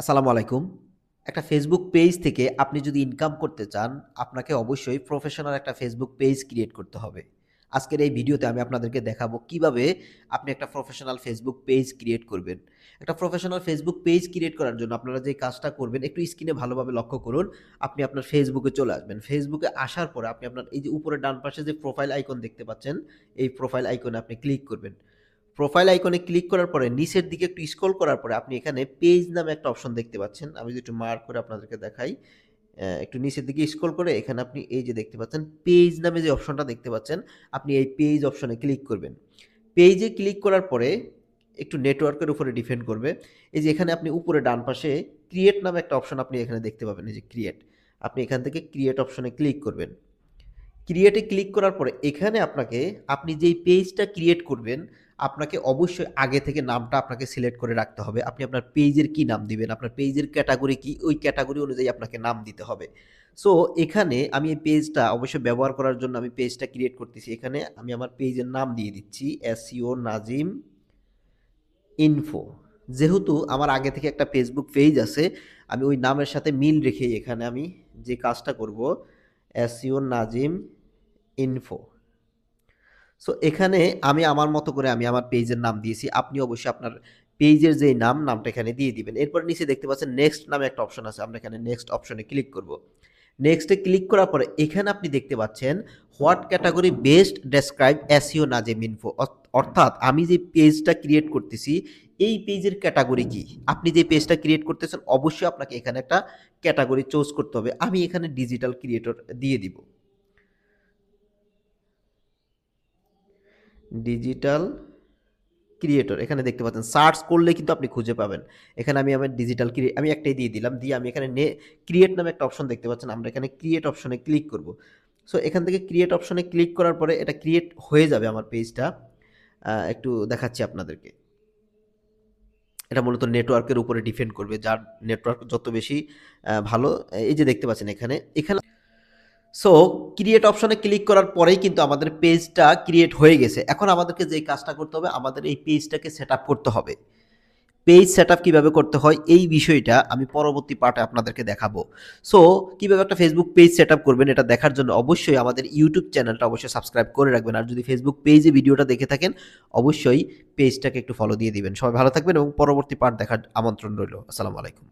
আসসালামু আলাইকুম। একটা ফেসবুক পেজ থেকে আপনি যদি ইনকাম করতে চান, আপনাকে অবশ্যই প্রফেশনাল একটা ফেসবুক পেজ ক্রিয়েট করতে হবে। আজকের এই ভিডিওতে আমি আপনাদেরকে দেখাবো কিভাবে আপনি একটা প্রফেশনাল ফেসবুক পেজ ক্রিয়েট করবেন। একটা প্রফেশনাল ফেসবুক পেজ ক্রিয়েট করার জন্য আপনারা যে কাজটা করবেন একটু স্ক্রিনে ভালোভাবে লক্ষ্য করুন। আপনি আপনার ফেসবুকে চলে আসবেন। ফেসবুকে আসার পরে আপনি আপনার এই যে উপরের ডান পাশে যে প্রোফাইল আইকন দেখতে পাচ্ছেন, এই প্রোফাইল আইকনে আপনি ক্লিক করবেন। প্রোফাইল আইকনে ক্লিক করার পরে নিচের দিকে একটু স্ক্রল করার পরে আপনি এখানে পেজ নামে একটা অপশন দেখতে পাচ্ছেন। আমি যদি একটু মার্ক করে আপনাদেরকে দেখাই। একটু নিচের দিকে স্ক্রল করে এখানে আপনি এই যে দেখতে পাচ্ছেন পেজ নামে যে অপশনটা দেখতে পাচ্ছেন, আপনি এই পেজ অপশনে ক্লিক করবেন। পেজে ক্লিক করার পরে একটু নেটওয়ার্কের উপরে ডিপেন্ড করবে। এই যে এখানে আপনি উপরে ডান পাশে ক্রিয়েট নামে একটা অপশন আপনি এখানে দেখতে পাবেন, এই যে ক্রিয়েট। আপনি এখান থেকে ক্রিয়েট অপশনে ক্লিক করবেন। ক্রিয়েটে ক্লিক করার পরে এখানে আপনাকে আপনি যেই পেজটা ক্রিয়েট করবেন, আপনাকে অবশ্যই আগে থেকে নামটা আপনাকে সিলেক্ট করে রাখতে হবে। আপনি আপনার পেজের কি নাম দিবেন, আপনার পেজের ক্যাটাগরি কি, ওই ক্যাটাগরি অনুযায়ী আপনাকে নাম দিতে হবে। সো এখানে আমি এই পেজটা অবশ্যই ব্যবহার করার জন্য আমি পেজটা ক্রিয়েট করতেছি। এখানে আমি আমার পেজের নাম দিয়ে দিচ্ছি এসইও নাজিম ইনফো। যেহেতু আমার আগে থেকে একটা ফেসবুক পেজ আছে, আমি ওই নামের সাথে মিল রেখেই এখানে আমি যে কাজটা করব, এসইও নাজিম ইনফো। সো এখানে আমি আমার মতো করে আমি আমার পেজের নাম দিয়েছি। আপনি অবশ্যই আপনার পেজের যেই নামটা এখানে দিয়ে দিবেন। এরপর নিচে দেখতে পাচ্ছেন নেক্সট নামে একটা অপশন আছে। আমরা এখানে নেক্সট অপশনে ক্লিক করব। নেক্সটে ক্লিক করার পরে এখানে আপনি দেখতে পাচ্ছেন what category best describe SEO Nazim info. অর্থাৎ আমি যে পেজটা ক্রিয়েট করতেছি এই পেজের ক্যাটাগরি কি? আপনি যে পেজটা ক্রিয়েট করতেছেন অবশ্যই আপনাকে এখানে একটা ক্যাটাগরি চুজ করতে হবে। আমি এখানে ডিজিটাল ক্রিয়েটর দিয়ে দিব। ডিজিটাল ক্রিয়েটর এখানে দেখতে পাচ্ছেন সার্চ করলে কিন্তু আপনি খুঁজে পাবেন। এখানে আমি আমার ডিজিটাল আমি একটাই দিয়ে দিলাম। দিয়ে আমি এখানে ক্রিয়েট নামে একটা অপশন দেখতে পাচ্ছেন। আমরা এখানে ক্রিয়েট অপশনে ক্লিক করব। সো এখান থেকে ক্রিয়েট অপশনে ক্লিক করার পরে এটা ক্রিয়েট হয়ে যাবে আমার পেজটা। একটু দেখাচ্ছি আপনাদেরকে। এটা মূলত নেটওয়ার্কের উপরে ডিপেন্ড করবে। যার নেটওয়ার্ক যত বেশি ভালো, এই যে দেখতে পাচ্ছেন এখানে সো ক্রিয়েট অপশনে ক্লিক করার পরেই কিন্তু আমাদের পেজটা ক্রিয়েট হয়ে গেছে। এখন আমাদেরকে যে কাজটা করতে হবে, আমাদের এই পেজটাকে সেটআপ করতে হবে। পেজ সেটআপ কিভাবে করতে হয় এই বিষয়টা আমি পরবর্তী পার্টে আপনাদেরকে দেখাবো। সো কিভাবে একটা ফেসবুক পেজ সেটআপ করবেন এটা দেখার জন্য অবশ্যই আমাদের ইউটিউব চ্যানেলটা অবশ্যই সাবস্ক্রাইব করে রাখবেন। আর যদি ফেসবুক পেজে ভিডিওটা দেখে থাকেন অবশ্যই পেজটাকে একটু ফলো দিয়ে দিবেন। সবাই ভালো থাকবেন এবং পরবর্তী পার্ট দেখার আমন্ত্রণ রইল। আসসালামু আলাইকুম।